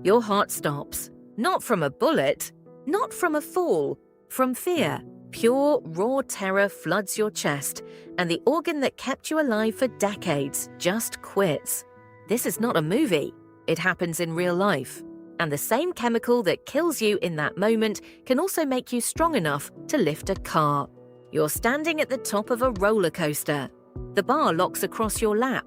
Your heart stops. Not from a bullet, not from a fall, from fear. Pure, raw terror floods your chest, and the organ that kept you alive for decades just quits. This is not a movie. It happens in real life. And the same chemical that kills you in that moment can also make you strong enough to lift a car. You're standing at the top of a roller coaster. The bar locks across your lap.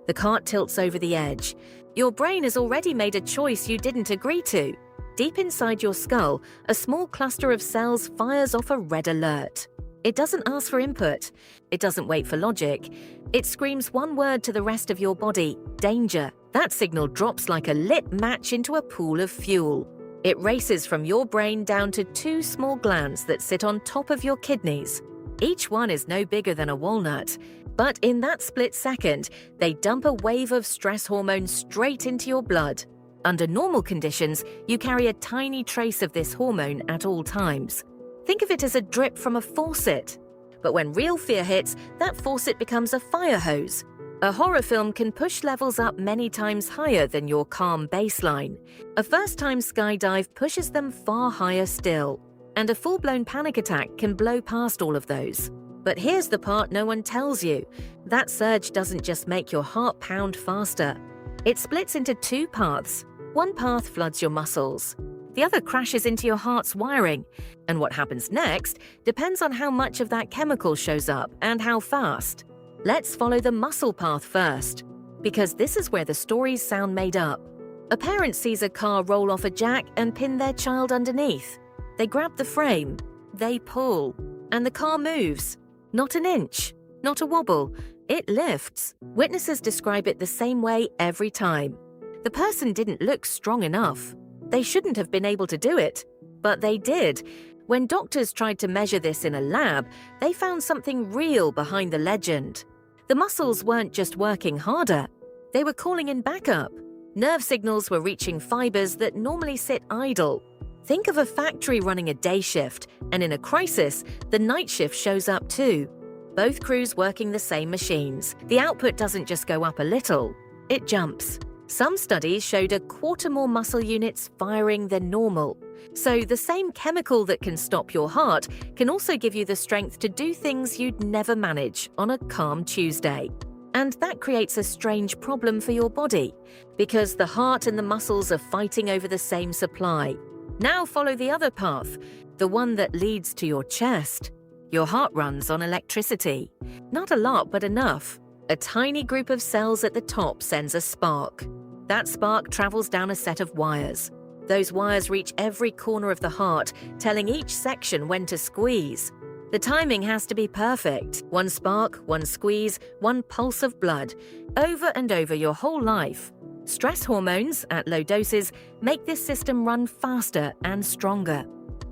The cart tilts over the edge. Your brain has already made a choice you didn't agree to. Deep inside your skull, a small cluster of cells fires off a red alert. It doesn't ask for input. It doesn't wait for logic. It screams one word to the rest of your body: danger. That signal drops like a lit match into a pool of fuel. It races from your brain down to two small glands that sit on top of your kidneys. Each one is no bigger than a walnut. But in that split second, they dump a wave of stress hormone straight into your blood. Under normal conditions, you carry a tiny trace of this hormone at all times. Think of it as a drip from a faucet. But when real fear hits, that faucet becomes a fire hose. A horror film can push levels up many times higher than your calm baseline. A first-time skydive pushes them far higher still. And a full-blown panic attack can blow past all of those. But here's the part no one tells you. That surge doesn't just make your heart pound faster. It splits into two paths. One path floods your muscles. The other crashes into your heart's wiring. And what happens next depends on how much of that chemical shows up and how fast. Let's follow the muscle path first, because this is where the stories sound made up. A parent sees a car roll off a jack and pin their child underneath. They grab the frame. They pull. And the car moves. Not an inch. Not a wobble. It lifts. Witnesses describe it the same way every time. The person didn't look strong enough. They shouldn't have been able to do it. But they did. When doctors tried to measure this in a lab, they found something real behind the legend. The muscles weren't just working harder. They were calling in backup. Nerve signals were reaching fibers that normally sit idle. Think of a factory running a day shift, and in a crisis, the night shift shows up too. Both crews working the same machines. The output doesn't just go up a little, it jumps. Some studies showed a quarter more muscle units firing than normal. So the same chemical that can stop your heart can also give you the strength to do things you'd never manage on a calm Tuesday. And that creates a strange problem for your body, because the heart and the muscles are fighting over the same supply. Now follow the other path, the one that leads to your chest. Your heart runs on electricity. Not a lot, but enough. A tiny group of cells at the top sends a spark. That spark travels down a set of wires. Those wires reach every corner of the heart, telling each section when to squeeze. The timing has to be perfect. One spark, one squeeze, one pulse of blood, over and over your whole life. Stress hormones, at low doses, make this system run faster and stronger.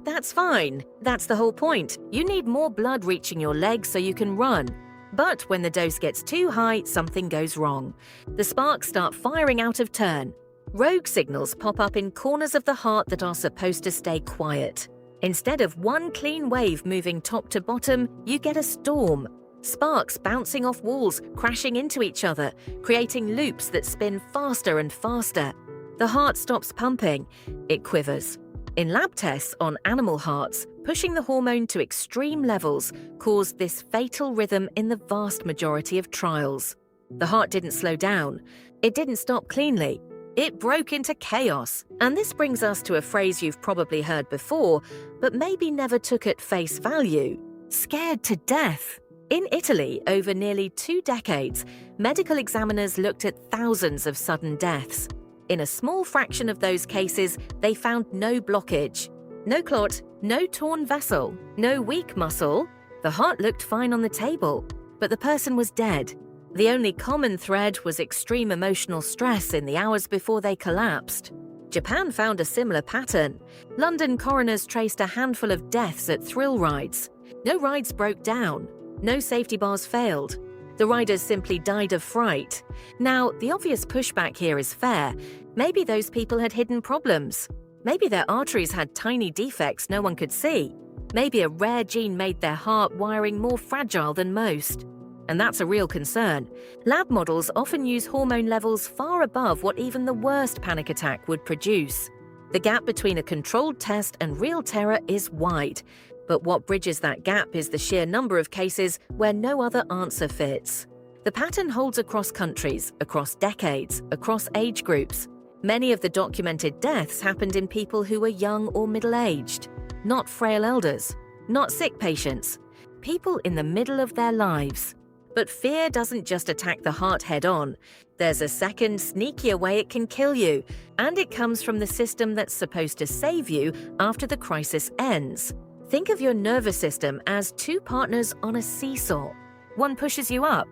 That's fine. That's the whole point. You need more blood reaching your legs so you can run. But when the dose gets too high, something goes wrong. The sparks start firing out of turn. Rogue signals pop up in corners of the heart that are supposed to stay quiet. Instead of one clean wave moving top to bottom, you get a storm. Sparks bouncing off walls, crashing into each other, creating loops that spin faster and faster. The heart stops pumping. It quivers. In lab tests on animal hearts, pushing the hormone to extreme levels caused this fatal rhythm in the vast majority of trials. The heart didn't slow down. It didn't stop cleanly. It broke into chaos. And this brings us to a phrase you've probably heard before, but maybe never took at face value: scared to death. In Italy, over nearly 2 decades, medical examiners looked at thousands of sudden deaths. In a small fraction of those cases, they found no blockage. No clot, no torn vessel, no weak muscle. The heart looked fine on the table, but the person was dead. The only common thread was extreme emotional stress in the hours before they collapsed. Japan found a similar pattern. London coroners traced a handful of deaths at thrill rides. No rides broke down. No safety bars failed. The riders simply died of fright. Now, the obvious pushback here is fair. Maybe those people had hidden problems. Maybe their arteries had tiny defects no one could see. Maybe a rare gene made their heart wiring more fragile than most. And that's a real concern. Lab models often use hormone levels far above what even the worst panic attack would produce. The gap between a controlled test and real terror is wide. But what bridges that gap is the sheer number of cases where no other answer fits. The pattern holds across countries, across decades, across age groups. Many of the documented deaths happened in people who were young or middle-aged, not frail elders, not sick patients, people in the middle of their lives. But fear doesn't just attack the heart head-on. There's a second, sneakier way it can kill you, and it comes from the system that's supposed to save you after the crisis ends. Think of your nervous system as two partners on a seesaw. One pushes you up.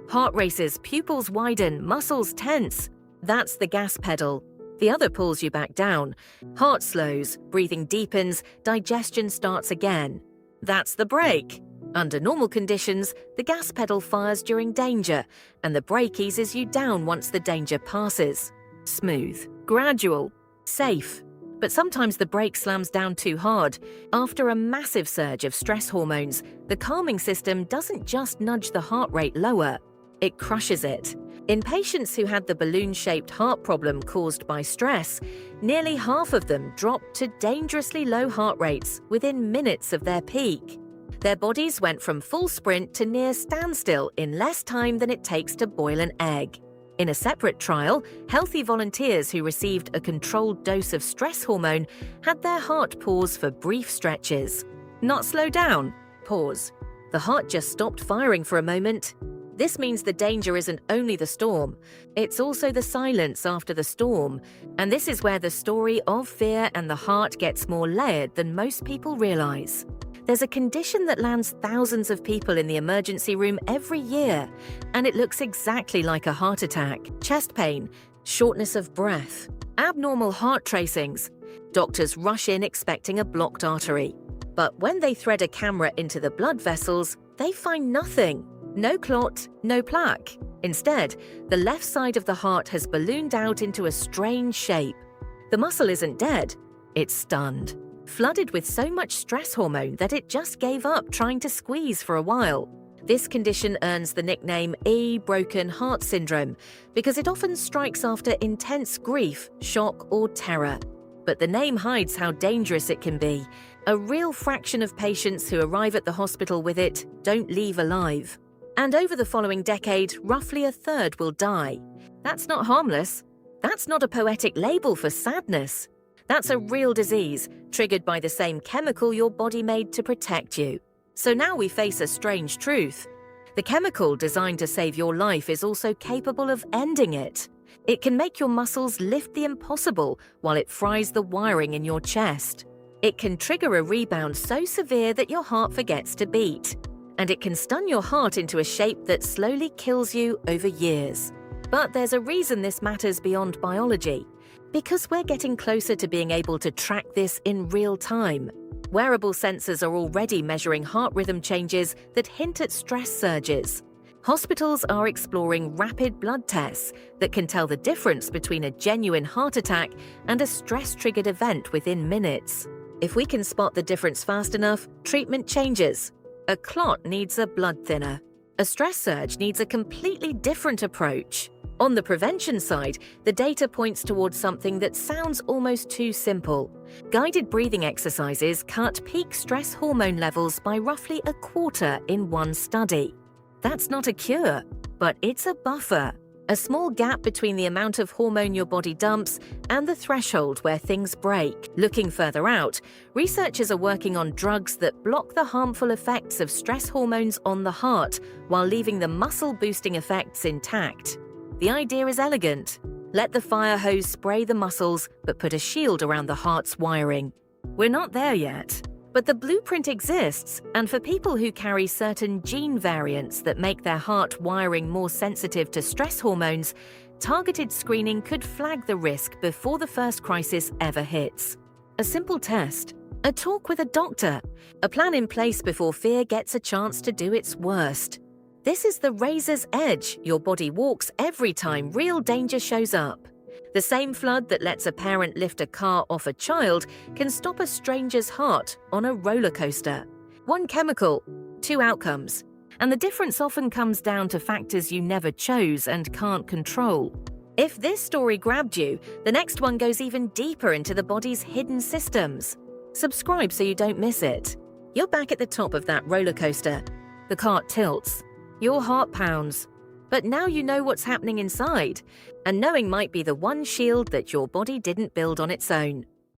Heart races, pupils widen, muscles tense. That's the gas pedal. The other pulls you back down. Heart slows, breathing deepens, digestion starts again. That's the brake. Under normal conditions, the gas pedal fires during danger, and the brake eases you down once the danger passes. Smooth, gradual, safe. But sometimes the brake slams down too hard. After a massive surge of stress hormones, the calming system doesn't just nudge the heart rate lower, it crushes it. In patients who had the balloon-shaped heart problem caused by stress, nearly half of them dropped to dangerously low heart rates within minutes of their peak. Their bodies went from full sprint to near standstill in less time than it takes to boil an egg. In a separate trial, healthy volunteers who received a controlled dose of stress hormone had their heart pause for brief stretches. Not slow down, pause. The heart just stopped firing for a moment. This means the danger isn't only the storm, it's also the silence after the storm. And this is where the story of fear and the heart gets more layered than most people realize. There's a condition that lands thousands of people in the emergency room every year, and it looks exactly like a heart attack. Chest pain, shortness of breath, abnormal heart tracings. Doctors rush in expecting a blocked artery. But when they thread a camera into the blood vessels, they find nothing. No clot, no plaque. Instead, the left side of the heart has ballooned out into a strange shape. The muscle isn't dead, it's stunned, flooded with so much stress hormone that it just gave up trying to squeeze for a while. This condition earns the nickname broken heart syndrome because it often strikes after intense grief, shock, or terror. But the name hides how dangerous it can be. A real fraction of patients who arrive at the hospital with it don't leave alive. And over the following decade, roughly a third will die. That's not harmless. That's not a poetic label for sadness. That's a real disease, triggered by the same chemical your body made to protect you. So now we face a strange truth. The chemical designed to save your life is also capable of ending it. It can make your muscles lift the impossible while it fries the wiring in your chest. It can trigger a rebound so severe that your heart forgets to beat. And it can stun your heart into a shape that slowly kills you over years. But there's a reason this matters beyond biology. Because we're getting closer to being able to track this in real time. Wearable sensors are already measuring heart rhythm changes that hint at stress surges. Hospitals are exploring rapid blood tests that can tell the difference between a genuine heart attack and a stress-triggered event within minutes. If we can spot the difference fast enough, treatment changes. A clot needs a blood thinner. A stress surge needs a completely different approach. On the prevention side, the data points towards something that sounds almost too simple. Guided breathing exercises cut peak stress hormone levels by roughly a quarter in one study. That's not a cure, but it's a buffer. A small gap between the amount of hormone your body dumps and the threshold where things break. Looking further out, researchers are working on drugs that block the harmful effects of stress hormones on the heart while leaving the muscle-boosting effects intact. The idea is elegant. Let the fire hose spray the muscles, but put a shield around the heart's wiring. We're not there yet. But the blueprint exists, and for people who carry certain gene variants that make their heart wiring more sensitive to stress hormones, targeted screening could flag the risk before the first crisis ever hits. A simple test, a talk with a doctor, a plan in place before fear gets a chance to do its worst. This is the razor's edge your body walks every time real danger shows up. The same flood that lets a parent lift a car off a child can stop a stranger's heart on a roller coaster. One chemical, two outcomes. And the difference often comes down to factors you never chose and can't control. If this story grabbed you, the next one goes even deeper into the body's hidden systems. Subscribe so you don't miss it. You're back at the top of that roller coaster. The cart tilts. Your heart pounds. But now you know what's happening inside. And knowing might be the one shield that your body didn't build on its own.